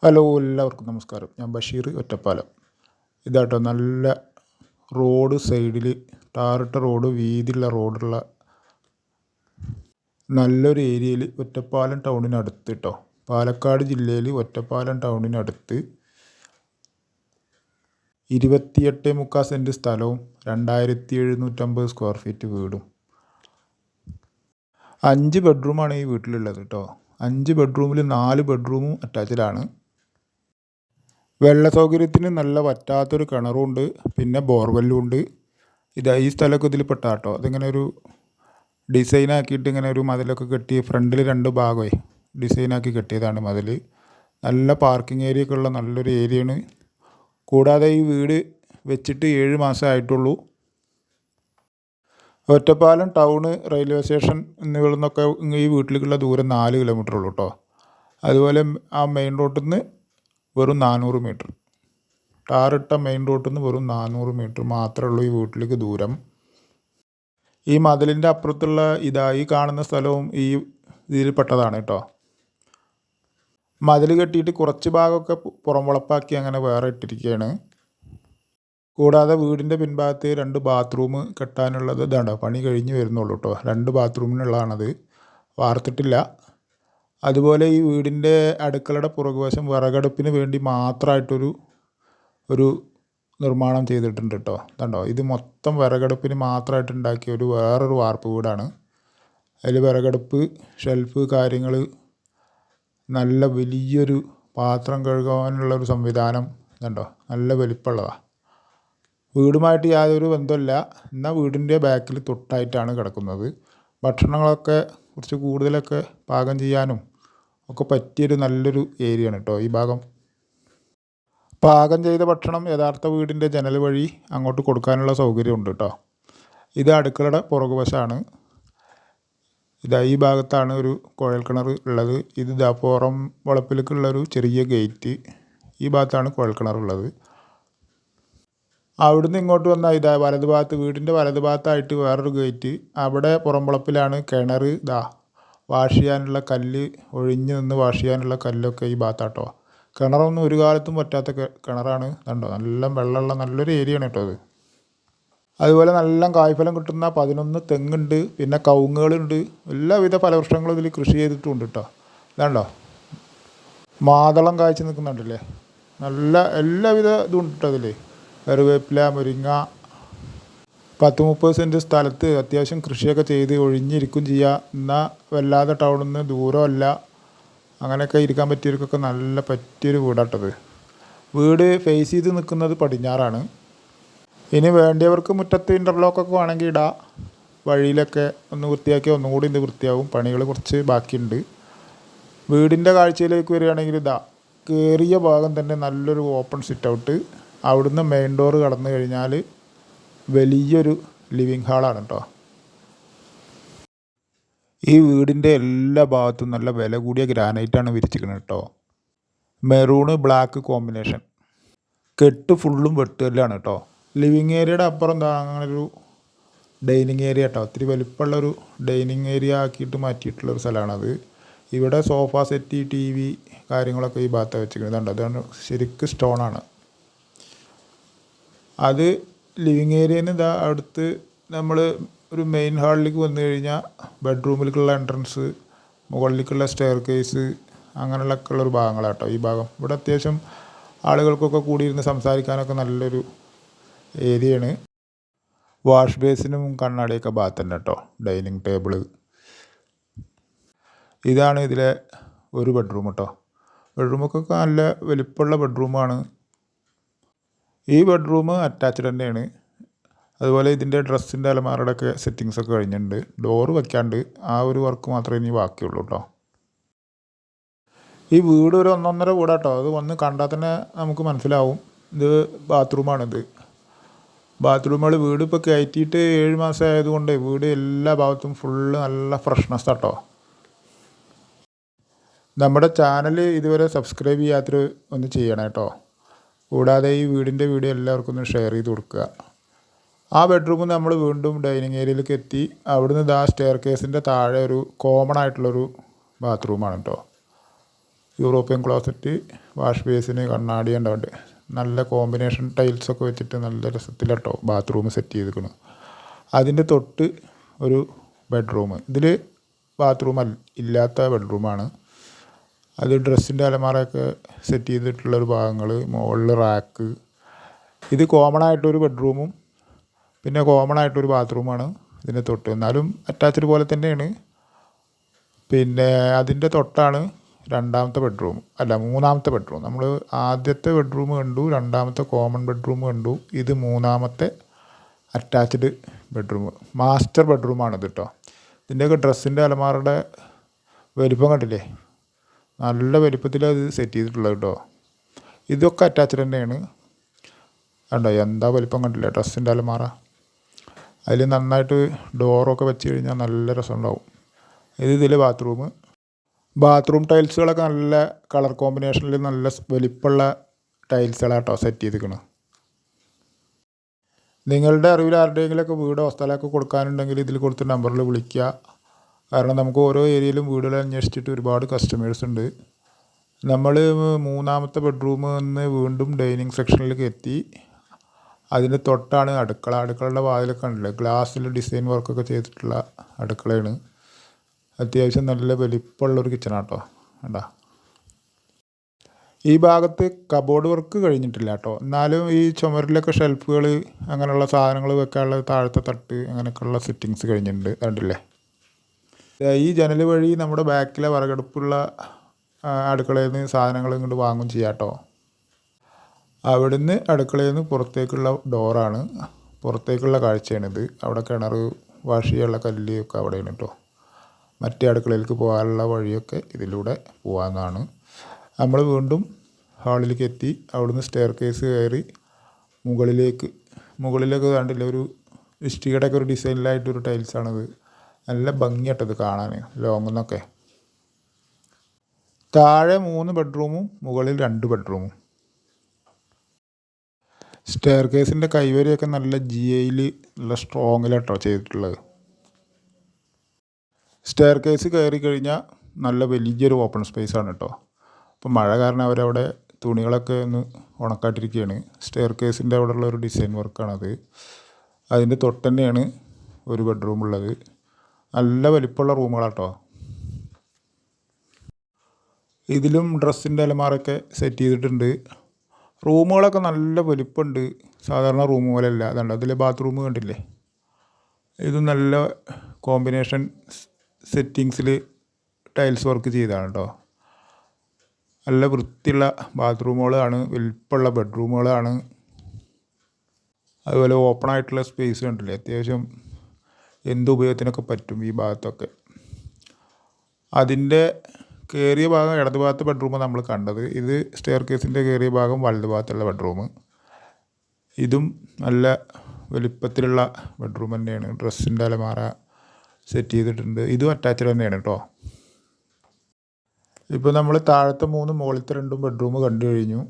Hello, എല്ലാവർക്കും നമസ്കാരം. ഞാൻ ബഷീർ, ഒറ്റപ്പാലം. ഇതാട്ടോ നല്ല റോഡ് സൈഡിൽ ടാറിട്ട റോഡ്, വീതിയുള്ള റോഡുള്ള നല്ലൊരു ഏരിയയിൽ ഒറ്റപ്പാലം ടൗണിനടുത്ത് കേട്ടോ. പാലക്കാട് ജില്ലയിൽ ഒറ്റപ്പാലം ടൗണിനടുത്ത് 28.75 സെൻറ്റ് സ്ഥലവും 2750 സ്ക്വയർ ഫീറ്റ് വീടും. 5 ബെഡ്റൂമാണ് ഈ വീട്ടിലുള്ളത് കേട്ടോ. 5 ബെഡ്റൂമിൽ 4 ബെഡ്റൂമും അറ്റാച്ച്ഡാണ്. വെള്ള സൗകര്യത്തിന് നല്ല വറ്റാത്തൊരു കിണറുണ്ട്, പിന്നെ ബോർവെല്ലും ഉണ്ട്. ഈ സ്ഥലമൊക്കെ ഇതിൽ പെട്ടാട്ടോ. അതിങ്ങനെ ഒരു ഡിസൈനാക്കിയിട്ട് ഇങ്ങനെ ഒരു മതിലൊക്കെ കെട്ടി ഫ്രണ്ടിൽ 2 ഭാഗമേ ഡിസൈനാക്കി കെട്ടിയതാണ് മതിൽ. നല്ല പാർക്കിംഗ് ഏരിയ ഒക്കെ ഉള്ള നല്ലൊരു ഏരിയയാണ്. കൂടാതെ ഈ വീട് വെച്ചിട്ട് 7 മാസമേ ആയിട്ടുള്ളൂ. ഒറ്റപ്പാലം ടൗണ്, റെയിൽവേ സ്റ്റേഷൻ എന്നിവയിൽ നിന്നൊക്കെ ഈ വീട്ടിലേക്കുള്ള ദൂരം 4 കിലോമീറ്റർ ഉള്ളൂ കേട്ടോ. അതുപോലെ ആ മെയിൻ റോഡിൽ നിന്ന് വെറും 400 മീറ്റർ, ടാറിട്ട മെയിൻ റോഡിൽ നിന്ന് വെറും 400 മീറ്റർ മാത്രമേ ഉള്ളൂ ഈ വീട്ടിലേക്ക് ദൂരം. ഈ മതിലിൻ്റെ അപ്പുറത്തുള്ള ഈ കാണുന്ന സ്ഥലവും ഈ ഇതിൽ പെട്ടതാണ് കേട്ടോ. മതിൽ കെട്ടിയിട്ട് കുറച്ച് ഭാഗമൊക്കെ പുറം വളപ്പാക്കി അങ്ങനെ വേറെ ഇട്ടിരിക്കുകയാണ്. കൂടാതെ വീടിൻ്റെ പിൻഭാഗത്ത് 2 ബാത്റൂം കെട്ടാനുള്ളത് ഇതാണ്ടോ, പണി കഴിഞ്ഞ് വരുന്നുള്ളൂ കേട്ടോ. 2 ബാത്റൂമിനുള്ളതാണത്, വാർത്തിട്ടില്ല. അതുപോലെ ഈ വീടിൻ്റെ അടുക്കളയുടെ പുറകുവശം വിറകടുപ്പിന് വേണ്ടി മാത്രമായിട്ടൊരു നിർമ്മാണം ചെയ്തിട്ടുണ്ട് കേട്ടോ. ഇതുണ്ടോ, ഇത് മൊത്തം വിറകടുപ്പിന് മാത്രമായിട്ട് ഉണ്ടാക്കിയ വേറൊരു വാർപ്പ് വീടാണ്. അതിൽ വിറകടുപ്പ്, ഷെൽഫ്, കാര്യങ്ങൾ, നല്ല വലിയൊരു പാത്രം കഴുകാനുള്ളൊരു സംവിധാനം ഇതുണ്ടോ, നല്ല വലിപ്പമുള്ളതാണ്. വീടുമായിട്ട് യാതൊരു ബന്ധമില്ല, എന്നാൽ വീടിൻ്റെ ബാക്കിൽ തൊട്ടായിട്ടാണ് കിടക്കുന്നത്. ഭക്ഷണങ്ങളൊക്കെ കുറച്ച് കൂടുതലൊക്കെ പാകം ചെയ്യാനും ഒക്കെ പറ്റിയൊരു നല്ലൊരു ഏരിയയാണ് കേട്ടോ ഈ ഭാഗം. പാകം ചെയ്ത ഭക്ഷണം യഥാർത്ഥ വീടിൻ്റെ ജനൽ വഴി അങ്ങോട്ട് കൊടുക്കാനുള്ള സൗകര്യമുണ്ട് കേട്ടോ. ഇത് അടുക്കളയുടെ പുറകുവശമാണ്. ഈ ഭാഗത്താണ് ഒരു കുഴൽക്കിണർ ഉള്ളത്. ഇത് പുറം വളപ്പിലേക്കുള്ളൊരു ചെറിയ ഗേറ്റ്. ഈ ഭാഗത്താണ് കുഴൽക്കിണറുള്ളത്. അവിടുന്ന് ഇങ്ങോട്ട് വന്നാൽ വലതുഭാഗത്ത്, വീടിൻ്റെ വലതുഭാഗത്തായിട്ട് വേറൊരു ഗേറ്റ്. അവിടെ പുറം വളപ്പിലാണ് കിണർ. വാഷ് ചെയ്യാനുള്ള കല്ല്, ഒഴിഞ്ഞ് നിന്ന് വാഷ് ചെയ്യാനുള്ള കല്ലൊക്കെ ഈ ഭാഗത്താട്ടോ. കിണറൊന്നും ഒരു കാലത്തും പറ്റാത്ത കിണറാണ്. കണ്ടോ, നല്ല വെള്ളമുള്ള നല്ലൊരു ഏരിയയാണ് കേട്ടോ അത്. അതുപോലെ നല്ല കായ്ഫലം കിട്ടുന്ന 11 തെങ്ങുണ്ട്, പിന്നെ കവുങ്ങുകളുണ്ട്. എല്ലാവിധ ഫലവൃക്ഷങ്ങളും ഇതിൽ കൃഷി ചെയ്തിട്ടുണ്ട് കേട്ടോ. ഇതാണ്ടോ, മാതളം കായ്ച്ച് നിൽക്കുന്നുണ്ടല്ലേ. നല്ല എല്ലാവിധ ഇതും ഉണ്ട് കേട്ടോ അതിൽ. കറിവേപ്പില, മുരിങ്ങ. 10-30 സെൻറ്റ് സ്ഥലത്ത് അത്യാവശ്യം കൃഷിയൊക്കെ ചെയ്ത് ഒഴിഞ്ഞിരിക്കും ചെയ്യുക. എന്നാൽ വല്ലാതെ ടൗണിൽ നിന്ന് ദൂരമല്ല, അങ്ങനെയൊക്കെ ഇരിക്കാൻ പറ്റിയവർക്കൊക്കെ നല്ല പറ്റിയൊരു വീടാട്ടത്. വീട് ഫേസ് ചെയ്ത് നിൽക്കുന്നത് പടിഞ്ഞാറാണ്. ഇനി വേണ്ടിയവർക്ക് മുറ്റത്ത് ഇൻ്റർലോക്കൊക്കെ വേണമെങ്കിൽ ഇടാം. വഴിയിലൊക്കെ ഒന്ന് വൃത്തിയാക്കി ഒന്നുകൂടി ഇത് വൃത്തിയാവും. പണികൾ കുറച്ച് ബാക്കിയുണ്ട്. വീടിൻ്റെ കാഴ്ചയിലേക്ക് വരികയാണെങ്കിൽ കയറിയ ഭാഗം തന്നെ നല്ലൊരു ഓപ്പൺ സിറ്റ് ഔട്ട്. അവിടുന്ന് മെയിൻ ഡോറ് കടന്നു കഴിഞ്ഞാൽ വലിയൊരു ലിവിങ് ഹാളാണ് കേട്ടോ. ഈ വീടിൻ്റെ എല്ലാ ഭാഗത്തും നല്ല വില കൂടിയ ഗ്രാനൈറ്റാണ് വിരിച്ചിരിക്കുന്നത് കേട്ടോ. Maroon black combination. കെട്ട് ഫുള്ളും വെട്ടുകല്ലാണ് കേട്ടോ. ലിവിങ് ഏരിയയുടെ അപ്പുറം അങ്ങനൊരു ഡൈനിങ് ഏരിയ കേട്ടോ. ഒത്തിരി വലിപ്പമുള്ളൊരു ഡൈനിങ് ഏരിയ ആക്കിയിട്ട് മാറ്റിയിട്ടുള്ളൊരു സ്ഥലമാണത്. ഇവിടെ സോഫ സെറ്റ്, TV കാര്യങ്ങളൊക്കെ ഈ ഭാഗത്ത് വെച്ചിരിക്കുന്നത്. അതാണ് ശരിക്കും സ്റ്റോണാണ് അത്. ലിവിങ് ഏരിയയിൽ നിന്ന് അടുത്ത് നമ്മൾ ഒരു മെയിൻ ഹാളിലേക്ക് വന്നു കഴിഞ്ഞാൽ ബെഡ്റൂമിലേക്കുള്ള എൻട്രൻസ്, മുകളിലേക്കുള്ള സ്റ്റെയർ കേസ്, അങ്ങനെയുള്ളൊക്കെ ഉള്ളൊരു ഭാഗങ്ങളാട്ടോ ഈ ഭാഗം. ഇവിടെ അത്യാവശ്യം ആളുകൾക്കൊക്കെ കൂടിയിരുന്ന് സംസാരിക്കാനൊക്കെ നല്ലൊരു ഏരിയയാണ്. വാഷ് ബേസിനും കണ്ണാടിയൊക്കെ ഭാഗത്ത് തന്നെ കേട്ടോ. Dining table. ഇതാണ് ഇതിലെ ഒരു ബെഡ്റൂം കേട്ടോ. ബെഡ്റൂമൊക്കെ നല്ല വലിപ്പമുള്ള ബെഡ്റൂമാണ്. ഈ ബെഡ്റൂം അറ്റാച്ച്ഡ് തന്നെയാണ്. അതുപോലെ ഇതിൻ്റെ ഡ്രസ്സിൻ്റെ അലമാരയുടെയൊക്കെ സെറ്റിങ്സൊക്കെ കഴിഞ്ഞിട്ടുണ്ട്. ഡോറ് വയ്ക്കാണ്ട് ആ ഒരു വർക്ക് മാത്രമേ ഇനി ബാക്കിയുള്ളൂ കേട്ടോ. ഈ വീട് ഒരു 1.5 വീടാട്ടോ. അത് വന്ന് കണ്ടാൽ തന്നെ നമുക്ക് മനസ്സിലാവും. ഇത് ബാത്റൂമാണിത്. ബാത്റൂമുകൾ വീട് ഇപ്പോൾ കയറ്റിയിട്ട് 7 മാസം ആയതുകൊണ്ട് വീട് എല്ലാ ഭാഗത്തും ഫുള്ള് നല്ല ഫ്രഷ്നെസ് കേട്ടോ. നമ്മുടെ ചാനൽ ഇതുവരെ സബ്സ്ക്രൈബ് ചെയ്യാത്തൊരു ഒന്ന് ചെയ്യണം കേട്ടോ. കൂടാതെ ഈ വീടിൻ്റെ വീഡിയോ എല്ലാവർക്കും ഒന്ന് ഷെയർ ചെയ്ത് കൊടുക്കുക. ആ ബെഡ്റൂമിൽ നമ്മൾ വീണ്ടും ഡൈനിങ് ഏരിയയിലേക്ക് എത്തി. അവിടുന്ന് സ്റ്റെയർ കേസിൻ്റെ താഴെ ഒരു കോമൺ ആയിട്ടുള്ളൊരു ബാത്റൂമാണ് കേട്ടോ. യൂറോപ്യൻ ക്ലോസറ്റ്, വാഷ് ബേസിന്, കണ്ണാടി ഉണ്ടാവുന്നുണ്ട്. നല്ല കോമ്പിനേഷൻ ടൈൽസൊക്കെ വെച്ചിട്ട് നല്ല രസത്തിലാട്ടോ ബാത്റൂം സെറ്റ് ചെയ്തിരിക്കണം. അതിൻ്റെ തൊട്ട് ഒരു ബെഡ്റൂം. ഇതിൽ ബാത്റൂം ഇല്ലാത്ത ബെഡ്റൂമാണ്. അത് ഡ്രസ്സിൻ്റെ അലമാരയൊക്കെ സെറ്റ് ചെയ്തിട്ടുള്ളൊരു ഭാഗങ്ങൾ, മുകളിൽ റാക്ക്. ഇത് കോമൺ ആയിട്ടൊരു ബെഡ്റൂമും പിന്നെ കോമൺ ആയിട്ടൊരു ബാത്റൂമാണ് ഇതിൻ്റെ തൊട്ട്. എന്നാലും അറ്റാച്ച്ഡ് പോലെ തന്നെയാണ്. പിന്നെ അതിൻ്റെ തൊട്ടാണ് രണ്ടാമത്തെ ബെഡ്റൂം, അല്ല മൂന്നാമത്തെ ബെഡ്റൂം. നമ്മൾ ആദ്യത്തെ ബെഡ്റൂം കണ്ടു, രണ്ടാമത്തെ കോമൺ ബെഡ്റൂം കണ്ടു. ഇത് മൂന്നാമത്തെ അറ്റാച്ച്ഡ് ബെഡ്റൂം, മാസ്റ്റർ ബെഡ്റൂമാണിത് കേട്ടോ. ഇതിൻ്റെയൊക്കെ ഡ്രസ്സിൻ്റെ അലമാരുടെ വലിപ്പം കണ്ടില്ലേ, നല്ല വലിപ്പത്തിലത് സെറ്റ് ചെയ്തിട്ടുള്ളത് കേട്ടോ. ഇതൊക്കെ അറ്റാച്ച്ഡ് തന്നെയാണ്. കണ്ടോ എന്താ വലിപ്പം കണ്ടില്ലേ ഡ്രസ്സിൻ്റെ അലമാര. അതിൽ നന്നായിട്ട് ഡോറൊക്കെ വെച്ച് കഴിഞ്ഞാൽ നല്ല രസമുണ്ടാവും. ഇതിൽ ബാത്റൂം ടൈൽസുകളൊക്കെ നല്ല കളർ കോമ്പിനേഷനിൽ നല്ല വലിപ്പമുള്ള ടൈൽസുകളാട്ടോ സെറ്റ് ചെയ്തിരിക്കണം. നിങ്ങളുടെ അറിവിൽ ആരുടെയെങ്കിലുമൊക്കെ വീടോ സ്ഥലമൊക്കെ കൊടുക്കാനുണ്ടെങ്കിൽ ഇതിൽ കൊടുത്ത നമ്പറിൽ വിളിക്കുക. കാരണം നമുക്ക് ഓരോ ഏരിയയിലും വീടുകൾ അന്വേഷിച്ചിട്ട് ഒരുപാട് കസ്റ്റമേഴ്സ് ഉണ്ട്. നമ്മൾ മൂന്നാമത്തെ ബെഡ്റൂമിൽ നിന്ന് വീണ്ടും ഡൈനിങ് സെക്ഷനിലേക്ക് എത്തി. അതിൻ്റെ തൊട്ടാണ് അടുക്കളയുടെ വാതിലൊക്കെ ഉണ്ടല്ലേ, ഗ്ലാസ്സിൽ ഡിസൈൻ വർക്കൊക്കെ ചെയ്തിട്ടുള്ള അടുക്കളയാണ്. അത്യാവശ്യം നല്ല വലിപ്പമുള്ളൊരു കിച്ചണാട്ടോ. കണ്ടോ, ഈ ഭാഗത്ത് കബോർഡ് വർക്ക് കഴിഞ്ഞിട്ടില്ല കേട്ടോ. എന്നാലും ഈ ചുമരിലൊക്കെ ഷെൽഫുകൾ, അങ്ങനെയുള്ള സാധനങ്ങൾ വെക്കാനുള്ള താഴത്തെ തട്ട്, അങ്ങനെയൊക്കെയുള്ള സെറ്റിങ്സ് കഴിഞ്ഞിട്ടുണ്ട്. കണ്ടില്ലേ, ഈ ജനൽ വഴി നമ്മുടെ ബാക്കിലെ വിറകടുപ്പുള്ള അടുക്കളയിൽ നിന്ന് സാധനങ്ങൾ ഇങ്ങോട്ട് വാങ്ങും ചെയ്യാം കേട്ടോ. അവിടുന്ന് അടുക്കളയിൽ നിന്ന് പുറത്തേക്കുള്ള ഡോറാണ്, പുറത്തേക്കുള്ള കാഴ്ചയാണിത്. അവിടെ കിണർ, വാഷ് ചെയ്യാനുള്ള കല്ല് ഒക്കെ അവിടെയാണ് കേട്ടോ. മറ്റേ അടുക്കളയിലേക്ക് പോകാനുള്ള വഴിയൊക്കെ ഇതിലൂടെ പോകാവുന്നതാണ്. നമ്മൾ വീണ്ടും ഹാളിലേക്ക് എത്തി. അവിടുന്ന് സ്റ്റെയർ കേസ് കയറി മുകളിലേക്ക് കണ്ടില്ല, ഒരു ഇഷ്ടികയുടെയൊക്കെ ഒരു ഡിസൈനിലായിട്ടൊരു ടൈൽസാണിത്. നല്ല ഭംഗിയായിട്ടത് കാണാൻ ലോങ്ങിൽ നിന്നൊക്കെ. താഴെ 3 ബെഡ്റൂമും മുകളിൽ 2 ബെഡ്റൂമും. സ്റ്റെയർ കേസിൻ്റെ കൈവരിയൊക്കെ നല്ല GIയിൽ നല്ല സ്ട്രോങ്ങിലാട്ടോ ചെയ്തിട്ടുള്ളത്. സ്റ്റെയർ കേസ് കയറി കഴിഞ്ഞാൽ നല്ല വലിയൊരു ഓപ്പൺ സ്പേസാണ് കേട്ടോ. അപ്പോൾ മഴ കാരണം അവരവിടെ തുണികളൊക്കെ ഒന്ന് ഉണക്കാട്ടിരിക്കുകയാണ്. സ്റ്റെയർ കേസിൻ്റെ അവിടെയുള്ള ഒരു ഡിസൈൻ വർക്കാണത്. അതിൻ്റെ തൊട്ട് തന്നെയാണ് ഒരു ബെഡ്റൂം ഉള്ളത്. നല്ല വലിപ്പമുള്ള റൂമുകളാട്ടോ. ഇതിലും ഡ്രസ്സിൻ്റെ അലമാരൊക്കെ സെറ്റ് ചെയ്തിട്ടുണ്ട്. റൂമുകളൊക്കെ നല്ല വലിപ്പമുണ്ട്, സാധാരണ റൂം പോലെയല്ല. അതുകൊണ്ട് അതിലെ ബാത്റൂം കണ്ടില്ലേ, ഇത് നല്ല കോമ്പിനേഷൻ സെറ്റിങ്സിൽ ടൈൽസ് വർക്ക് ചെയ്തതാണ് കേട്ടോ. നല്ല വൃത്തിയുള്ള ബാത്റൂമുകളാണ്, വലിപ്പമുള്ള ബെഡ്റൂമുകളാണ്. അതുപോലെ ഓപ്പൺ ആയിട്ടുള്ള സ്പേസ് കണ്ടില്ലേ, അത്യാവശ്യം എന്ത് ഉപയോഗത്തിനൊക്കെ പറ്റും ഈ ഭാഗത്തൊക്കെ. അതിൻ്റെ കയറിയ ഭാഗം ഇടത് ഭാഗത്തെ ബെഡ്റൂമാണ് നമ്മൾ കണ്ടത്. ഇത് സ്റ്റെയർ കേസിൻ്റെ കയറിയ ഭാഗം വലത് ഭാഗത്തുള്ള ബെഡ്റൂം. ഇതും നല്ല വലിപ്പത്തിലുള്ള ബെഡ്റൂം തന്നെയാണ്. ഡ്രസ്സിൻ്റെ അലമാര സെറ്റ് ചെയ്തിട്ടുണ്ട്. ഇതും അറ്റാച്ച്ഡ് തന്നെയാണ് കേട്ടോ. ഇപ്പോൾ നമ്മൾ താഴത്തെ 3 മുകളിലത്തെ 2 ബെഡ്റൂം കണ്ടു കഴിഞ്ഞു.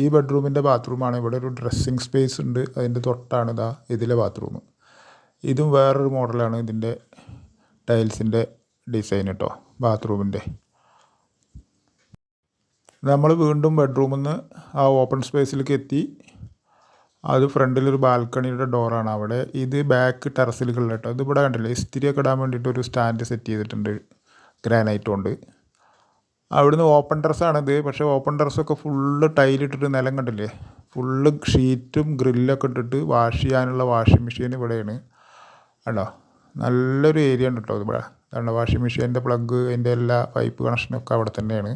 ഈ ബെഡ്റൂമിൻ്റെ ബാത്റൂമാണ്. ഇവിടെ ഒരു ഡ്രസ്സിങ് സ്പേസ് ഉണ്ട്, അതിൻ്റെ തൊട്ടാണ് ഇതിലെ ബാത്റൂം. ഇതും വേറൊരു മോഡലാണ് ഇതിൻ്റെ ടൈൽസിൻ്റെ ഡിസൈൻ കേട്ടോ, ബാത്റൂമിൻ്റെ. നമ്മൾ വീണ്ടും ബെഡ്റൂമിൽ നിന്ന് ആ ഓപ്പൺ സ്പേസിലേക്ക് എത്തി. അത് ഫ്രണ്ടിലൊരു ബാൽക്കണിയുടെ ഡോറാണ് അവിടെ. ഇത് ബാക്ക് ടെറസിലുള്ള കേട്ടോ. ഇത് ഇവിടെ കണ്ടില്ലേ, ഇസ്തിരിയൊക്കെ ഇടാൻ വേണ്ടിയിട്ട് ഒരു സ്റ്റാൻഡ് സെറ്റ് ചെയ്തിട്ടുണ്ട് ഗ്രാനൈറ്റ് കൊണ്ട്. അവിടുന്ന് ഓപ്പൺ ടെറസാണിത്. പക്ഷേ ഓപ്പൺ ടെറസൊക്കെ ഫുള്ള് ടൈലിട്ടിട്ട് നിലം കണ്ടില്ലേ, ഫുള്ള് ഷീറ്റും ഗ്രില്ലൊക്കെ ഇട്ടിട്ട് വാഷ് ചെയ്യാനുള്ള വാഷിംഗ് മെഷീൻ ഇവിടെയാണ് കേട്ടോ. നല്ലൊരു ഏരിയ ഉണ്ട് കേട്ടോ ഇവിടെ. അതുകൊണ്ട് വാഷിംഗ് മെഷീൻ്റെ പ്ലഗ്, അതിൻ്റെ എല്ലാ പൈപ്പ് കണക്ഷനൊക്കെ അവിടെ തന്നെയാണ്.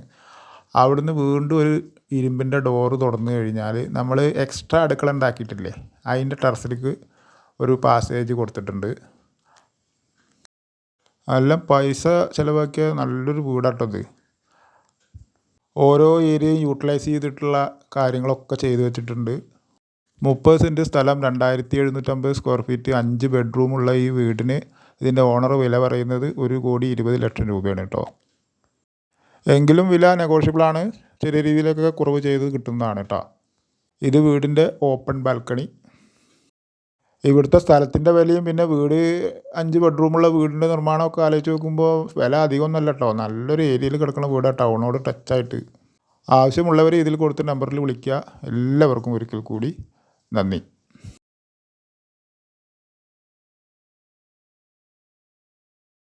അവിടുന്ന് വീണ്ടും ഒരു ഇരുമ്പിൻ്റെ ഡോറ് തുറന്നു കഴിഞ്ഞാൽ നമ്മൾ എക്സ്ട്രാ അടുക്കള ഉണ്ടാക്കിയിട്ടില്ലേ, അതിൻ്റെ ടെറസിലേക്ക് ഒരു പാസേജ് കൊടുത്തിട്ടുണ്ട്. നല്ല പൈസ ചിലവാക്കിയ നല്ലൊരു വീടാട്ടത്. ഓരോ ഏരിയയും യൂട്ടിലൈസ് ചെയ്തിട്ടുള്ള കാര്യങ്ങളൊക്കെ ചെയ്തു വെച്ചിട്ടുണ്ട്. 30 സെൻറ്റ് സ്ഥലം, 2750 സ്ക്വയർ ഫീറ്റ്, 5 ബെഡ്റൂമുള്ള ഈ വീടിന് ഇതിൻ്റെ ഓണർ വില പറയുന്നത് 1,20,00,000 രൂപയാണ് കേട്ടോ. എങ്കിലും വില നെഗോഷ്യബിളാണ്, ചെറിയ രീതിയിലൊക്കെ കുറവ് ചെയ്ത് കിട്ടുന്നതാണ് കേട്ടോ. ഇത് വീടിൻ്റെ ഓപ്പൺ ബാൽക്കണി. ഇവിടുത്തെ സ്ഥലത്തിൻ്റെ വിലയും പിന്നെ വീട് 5 ബെഡ്റൂമുള്ള വീടിൻ്റെ നിർമ്മാണമൊക്കെ ആലോചിച്ച് നോക്കുമ്പോൾ വില അധികമൊന്നുമല്ല കേട്ടോ. നല്ലൊരു ഏരിയയിൽ കിടക്കുന്ന വീടാണ്, ടൗണോട് ടച്ചായിട്ട്. ആവശ്യമുള്ളവർ ഇതിൽ കൊടുത്ത നമ്പറിൽ വിളിക്കുക. എല്ലാവർക്കും ഒരിക്കൽ കൂടി നന്ദി.